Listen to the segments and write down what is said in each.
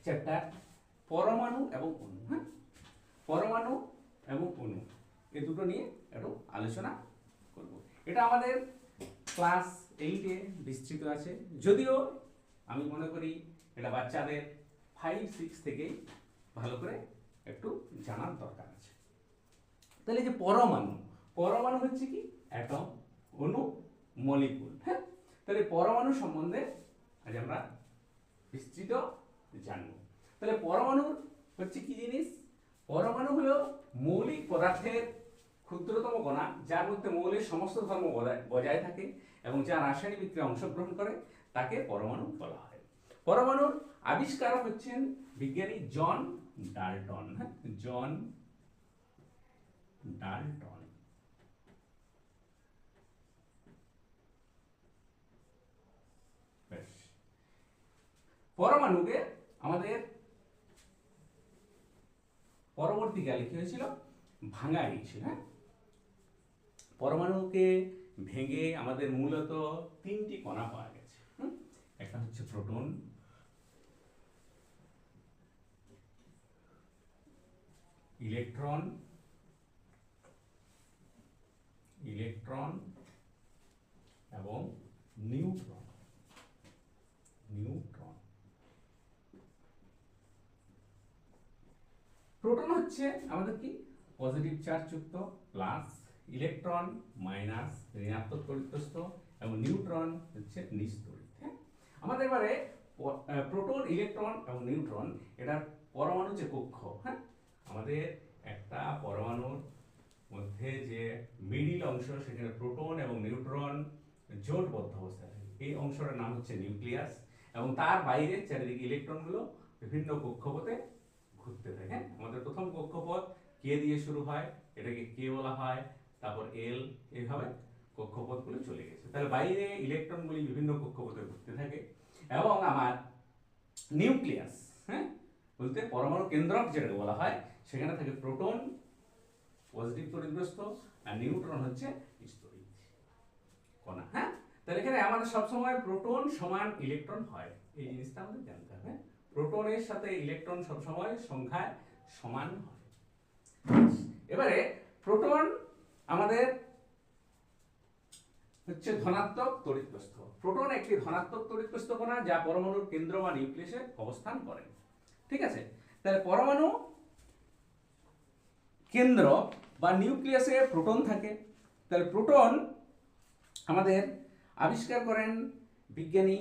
Chapter পরমাণু এবং অণু। হ্যাঁ, পরমাণু এবং অণু এই দুটো নিয়ে একটু আলোচনা করব। এটা আমাদের ক্লাস 8-এ বিস্তৃত আছে, যদিও আমি মনে করি এটা বাচ্চাদের 5-6 থেকেই ভালো করে একটু জানার দরকার আছে। তাহলে যে পরমাণু, পরমাণু হচ্ছে কি অ্যাটম, অণু মলিকুল। হ্যাঁ, তাহলে পরমাণু সম্বন্ধে আজ আমরা বিস্তৃত জানব। তাহলে পরমাণু হচ্ছে কি জিনিস? পরমাণু হলো মৌলিক পদার্থের ক্ষুদ্রতম কণা, যার মধ্যে মৌলের সমস্ত ধর্ম বজায় থাকে এবং যা রাসায়নিক বিক্রিয়ায় অংশগ্রহণ করে, তাকে পরমাণু বলা হয়। পরমাণুর আবিষ্কারক হচ্ছেন বিজ্ঞানী জন ডাল্টন। হ্যাঁ, জন ডাল্টন। পরমাণুকে আমাদের পরবর্তীকালে কি হয়েছিল, ভাঙা গিয়েছিল। হ্যাঁ, পরমাণুকে ভেঙে আমাদের মূলত 3টি কণা পাওয়া গেছে। একটা হচ্ছে প্রোটন, ইলেকট্রন এবং নিউট্রন। প্রোটন হচ্ছে আমাদের কি পজিটিভ চার্জযুক্ত প্লাস, ইলেকট্রন মাইনাস ঋণাত্মক তড়িৎস্থ এবং নিউট্রন হচ্ছে নিস্তড়িৎ। হ্যাঁ, আমাদের এবারে প্রোটন, ইলেকট্রন এবং নিউট্রন এটার পরমাণু যে কক্ষ। হ্যাঁ, আমাদের একটা পরমাণুর মধ্যে যে মিডিল অংশ, সেখানে প্রোটন এবং নিউট্রন জোটবদ্ধ অবস্থায় থাকে, এই অংশটার নাম হচ্ছে নিউক্লিয়াস, এবং তার বাইরে চারিদিকে ইলেকট্রনগুলো বিভিন্ন কক্ষপথে ঘুরতে থাকে। আমাদের প্রথম কক্ষপথ কে দিয়ে শুরু হয়, এটাকে কে বলা হয়, তারপর এল, এইভাবে কক্ষপথগুলো চলে গেছে। তাহলে বাইরে ইলেকট্রনগুলি বিভিন্ন কক্ষপথে ঘুরতে থাকে এবং আমার নিউক্লিয়াস, হ্যাঁ বলতে পরমাণু কেন্দ্রক যেটাকে বলা হয়, সেখানে থাকে প্রোটন পজিটিভ তড়িৎগ্রস্ত আর নিউট্রন হচ্ছে স্থির কণা। হ্যাঁ, তাহলে এখানে আমাদের সবসময় প্রোটন সমান ইলেকট্রন হয়, এই জিনিসটা আমাদের জানতে হবে। প্রোটনের সাথে ইলেকট্রন সবসময় সংখ্যায় সমান হয়। এবারে প্রোটন আমাদের হচ্ছে ধনাত্মক তড়িৎগ্রস্ত। প্রোটন একটি ধনাত্মক তড়িৎগ্রস্ত কণা যা পরমাণুর কেন্দ্র বা নিউক্লিয়াসে অবস্থান করে। ঠিক আছে, তাহলে পরমাণু কেন্দ্র বা নিউক্লিয়াসে প্রোটন থাকে। তাহলে প্রোটন আমাদের আবিষ্কার করেন বিজ্ঞানী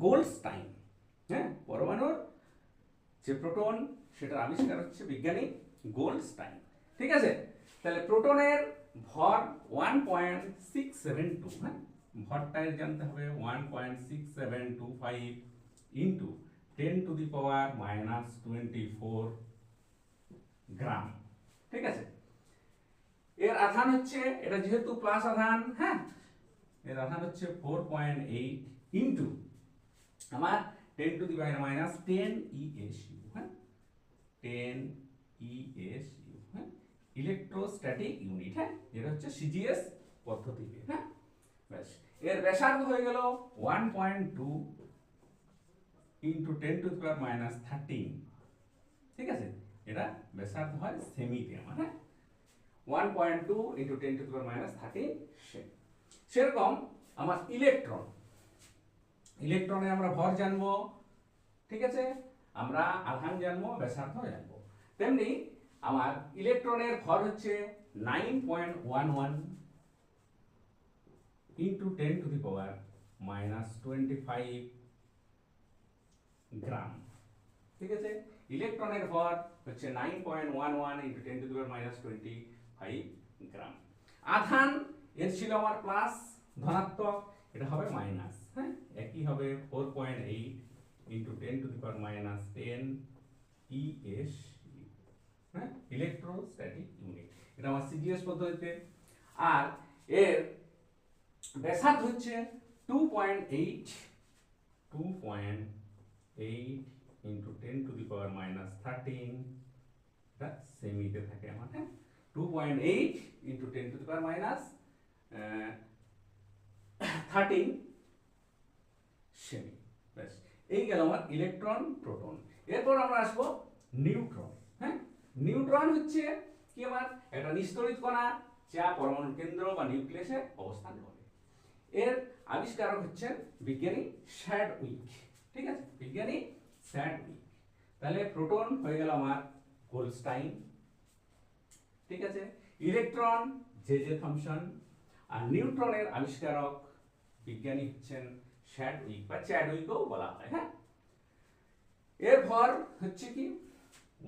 গোল্ডস্টাইন। হ্যাঁ, পরমাণুর যে প্রোটন সেটার আবিষ্কার হচ্ছে বিজ্ঞানী গোল্ডস্টাইন। ঠিক আছে, তাহলে প্রোটনের ভর 1.672। হ্যাঁ, ভরটাই জানতে হবে 1.6725 ইন্টু 10⁻⁻24 গ্রাম। ঠিক আছে, এর আধান হচ্ছে, এটা যেহেতু প্লাস আধান, হ্যাঁ এর আধান হচ্ছে 4.8 ইন্টু আমার 10⁻⁻10 ESU। হ্যাঁ, 10 ESU। হ্যাঁ, ইলেকট্রোস্ট্যাটিক ইউনিট। হ্যাঁ, যেটা হচ্ছে সিজিএস পদ্ধতিতে। হ্যাঁ, ব্যাস, এর ব্যাসার্ধ হয়ে গেল 1.2 ইন্টু 10⁻⁻13। ঠিক আছে, এটা ব্যাসার্ধ হয় সেমিতে আমার। হ্যাঁ, 1.2 ইন্টু 10⁻⁻13 সেমি। সেরকম আমার ইলেকট্রন, ইলেকট্রনে আমরা ভর জানবো। ঠিক আছে, আমরা আধান জানবো, ব্যাসার্ধ জানবো। তেমনি আমার ইলেকট্রনের ভর হচ্ছে 9.11 ইন্টু 10⁻⁻25 গ্রাম। ঠিক আছে, ইলেকট্রনের ভর হচ্ছে 9.11 ইন্টু 10⁻⁻25 গ্রাম। আধান এর ছিল আমার প্লাস, ধনাত্মক, এটা হবে মাইনাস। হ্যাঁ, একই হবে 4.8 ইন্টু 10⁻⁻10 ESU। হ্যাঁ, ইলেকট্রোস্ট্যাটিক ইউনিট, এটা আমার সিজিএস পদ্ধতিতে। আর এর ব্যাসার্ধ হচ্ছে 2.8 ইন্টু 10⁁13, এটা সেমিতে থাকে আমার। হ্যাঁ, 2.8 ইন্টু 10⁻⁻13 সেমি। এই গেল আমার ইলেকট্রন প্রোটন। এরপর আমরা আসবো নিউট্রন। হ্যাঁ, নিউট্রন হচ্ছে কি আমার একটা নিস্তড়িত কণা যা পরমাণুর কেন্দ্র বা নিউক্লিয়াসে অবস্থান করে। এর আবিষ্কারক হচ্ছেন বিজ্ঞানী শ্যাডউইক। ঠিক আছে, বিজ্ঞানী শ্যাডউইক। তাহলে প্রোটন হয়ে গেল আমার গোল্ডস্টাইন। ঠিক আছে, ইলেকট্রন জে জে থমসন, আর নিউট্রনের আবিষ্কারক বিজ্ঞানী হচ্ছেন শ্যাডউইক বা চ্যাডউইকও বলা হয়। হ্যাঁ, এর ভর হচ্ছে কি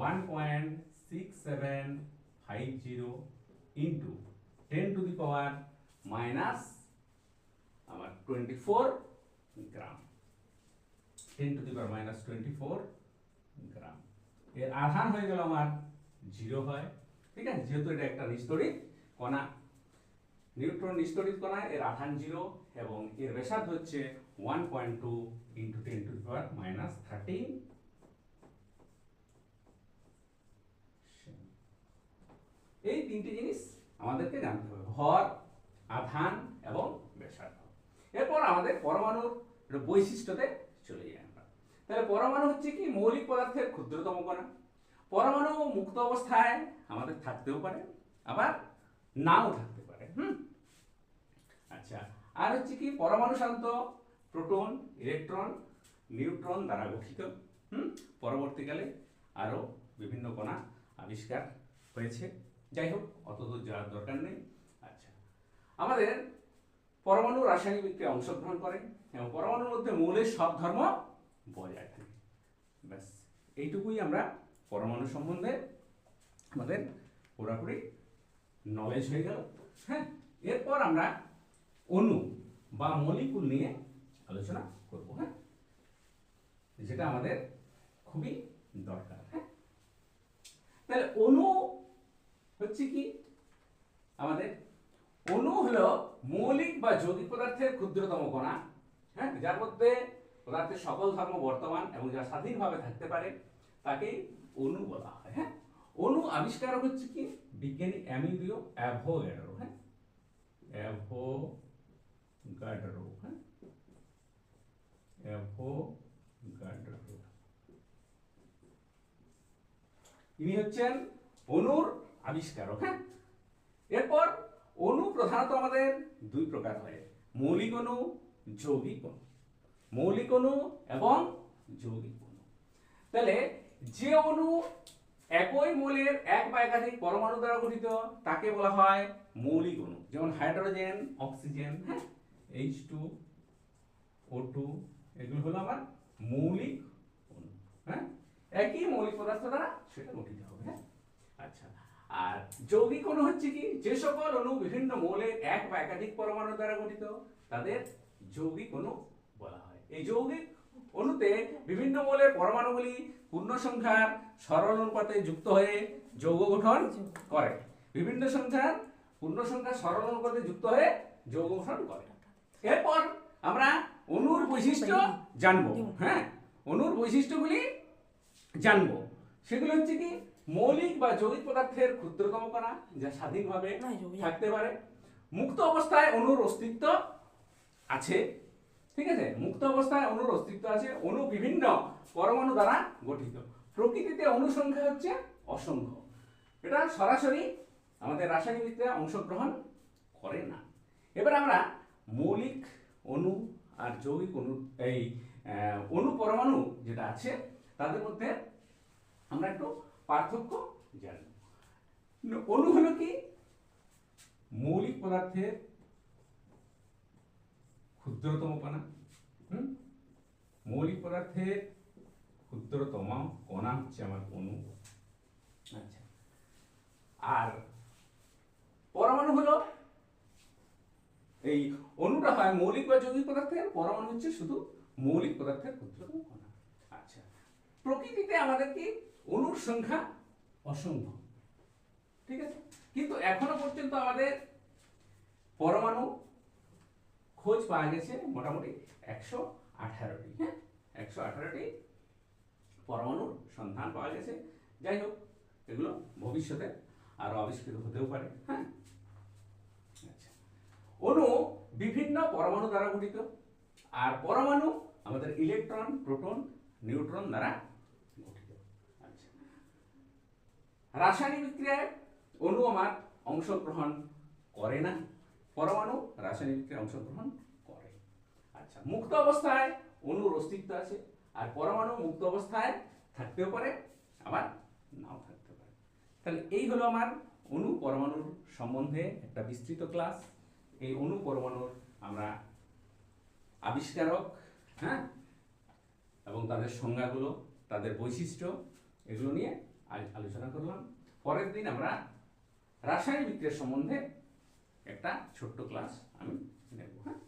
1.6750 into 10 to the power minus আমার 24 গ্রাম, 10 টু দি পাওয়ার মাইনাস 24 গ্রাম। এর আধান হয়ে গেল আমার 0 হয়। ঠিক আছে, যেহেতু এটা একটা নিস্তড়িত কণা, নিউট্রন নিস্তড়িত কণা, এর আধান 0 এবং এর ব্যাসার্ধ হচ্ছে 1.2 into 10 to the power minus 13। এই তিনটি জিনিস আমাদেরকে জানতে হবে, ভর, আধান এবং ব্যাসার্ধ। এরপর আমাদের পরমাণুর বৈশিষ্ট্যতে চলে যাই আমরা। তাহলে পরমাণু হচ্ছে কি মৌলিক পদার্থের ক্ষুদ্রতম কণা। পরমাণু মুক্ত অবস্থায় আমাদের থাকতেও পারে, আবার নাও থাকতে পারে। আচ্ছা, আর হচ্ছে কি পরমাণু সাধারণত প্রোটন, ইলেকট্রন, নিউট্রন দ্বারা গঠিত। পরবর্তীকালে আরো বিভিন্ন কণা আবিষ্কার হয়েছে। যাই হোক, অত দূর যাওয়ার দরকার নেই। আচ্ছা, আমাদের পরমাণু রাসায়নিক বিক্রিয়ায় অংশগ্রহণ করে এবং পরমাণুর মধ্যে মৌলের সব ধর্ম বজায় থাকে। ব্যাস, এইটুকুই আমরা পরমাণু সম্বন্ধে আমাদের পুরোপুরি নলেজ হয়ে গেল। হ্যাঁ, এরপর আমরা অণু বা মলিকুল নিয়ে আলোচনা করব। হ্যাঁ, যেটা আমাদের খুবই দরকার। হ্যাঁ, তাহলে অণু হচ্ছে কি আমাদের, অণু হলো মৌলিক বা যৌগিক পদার্থের ক্ষুদ্রতম কণা। হ্যাঁ, যার মধ্যে পদার্থের সকল ধর্ম বর্তমান এবং যা স্বাধীনভাবে থাকতে পারে তাকেই অণু বলা হয়। হ্যাঁ, অণু আবিষ্কারক হচ্ছে কি বিজ্ঞানী অ্যামিলিও অ্যাভোগাড্রো। হ্যাঁ, অ্যাভোগাড্রো। হ্যাঁ, অ্যাভোগাড্রো ইনি হচ্ছেন অণুর আবিষ্কারক। হ্যাঁ, এরপর অণু প্রধানত আমাদের দুই প্রকার হয়, মৌলিক অণু, যৌগিক অণু। মৌলিক অণু এবং যৌগিক অণু। তাহলে যে অণু একই মৌলের এক বা একাধিক পরমাণু দ্বারা গঠিত তাকে বলা হয় মৌলিক অণু। যেমন হাইড্রোজেন, অক্সিজেন, হ্যাঁ, H2O2, এগুলো হলো আমার মৌলিক অণু। হ্যাঁ, একই মৌলিক পদার্থ দ্বারা সেটা গঠিত হবে। হ্যাঁ, আচ্ছা, আর যৌগিক অণু হচ্ছে কি যে সকল অণু বিভিন্ন মৌলের এক বা একাধিক পরমাণু দ্বারা গঠিত তাদের যৌগিক অণু বলা হয়। এই যৌগিক অণুতে বিভিন্ন মৌলের পরমাণুগুলি পূর্ণ সংখ্যার সরল অনুপাতে যুক্ত হয়ে যৌগ গঠন করে। বিভিন্ন সংখ্যার পূর্ণ সংখ্যার সরল অনুপাতে যুক্ত হয়ে যৌগ গঠন করে। এরপর আমরা অণুর বৈশিষ্ট্য জানবো। হ্যাঁ, অণুর বৈশিষ্ট্যগুলি জানবো। সেগুলো হচ্ছে কি মৌলিক বা যৌগিক পদার্থের ক্ষুদ্রতম কণা যা স্বাধীনভাবে থাকতে পারে। মুক্ত অবস্থায় অণুর অস্তিত্ব আছে। ঠিক আছে, মুক্ত অবস্থায় অণুর অস্তিত্ব আছে। অণু বিভিন্ন পরমাণু দ্বারা গঠিত। প্রকৃতিতে অণু সংখ্যা হচ্ছে অসংখ্য। এটা সরাসরি আমাদের রাসায়নিক বিক্রিয়ায় অংশগ্রহণ করে না। এবার আমরা মৌলিক অণু আর যৌগিক অণু, এই অণু পরমাণু যেটা আছে তাদের মধ্যে আমরা একটু পার্থক্য জানব। অণু হলো কি মৌলিক পদার্থের ক্ষুদ্রতম কণা। মৌলিক পদার্থের ক্ষুদ্রতম কণা হচ্ছে আমার অণু। আচ্ছা, আর পরমাণু হলো, এই অণুটা হয় মৌলিক বা যৌগিক পদার্থের, পরমাণু হচ্ছে শুধু মৌলিক পদার্থের ক্ষুদ্রতম কণা। আচ্ছা, প্রকৃতিতে আমাদের কি অণুর সংখ্যা অসংখ্য। ঠিক আছে, কিন্তু এখনো পর্যন্ত আমাদের পরমাণু খোঁজ পাওয়া গেছে মোটামুটি 118টি। হ্যাঁ, 118টি পরমাণুর সন্ধান পাওয়া গেছে। যাই হোক, এগুলো ভবিষ্যতে আরো আবিষ্কৃত হতেও পারে। হ্যাঁ, আচ্ছা, অণু বিভিন্ন পরমাণু দ্বারা গঠিত, আর পরমাণু আমাদের ইলেকট্রন, প্রোটন, নিউট্রন দ্বারা গঠিত। আচ্ছা, রাসায়নিক বিক্রিয়ায় অণু আমার অংশগ্রহণ করে না, পরমাণু রাসায়নিক বিক্রিয়ায় অংশগ্রহণ করে। আচ্ছা, মুক্ত অবস্থায় অণুর অস্তিত্ব আছে, আর পরমাণু মুক্ত অবস্থায় থাকতেও পারে, আবার নাও থাকতে পারে। তাহলে এই হলো আমার অণু পরমাণুর সম্বন্ধে একটা বিস্তৃত ক্লাস। এই অণু পরমাণুর আমরা আবিষ্কারক, হ্যাঁ, এবং তাদের সংজ্ঞাগুলো, তাদের বৈশিষ্ট্য, এগুলো নিয়ে আজ আলোচনা করলাম। পরের দিন আমরা রাসায়নিক বিক্রিয়া সম্বন্ধে একটা ছোট্ট ক্লাস আমি নেব। হ্যাঁ।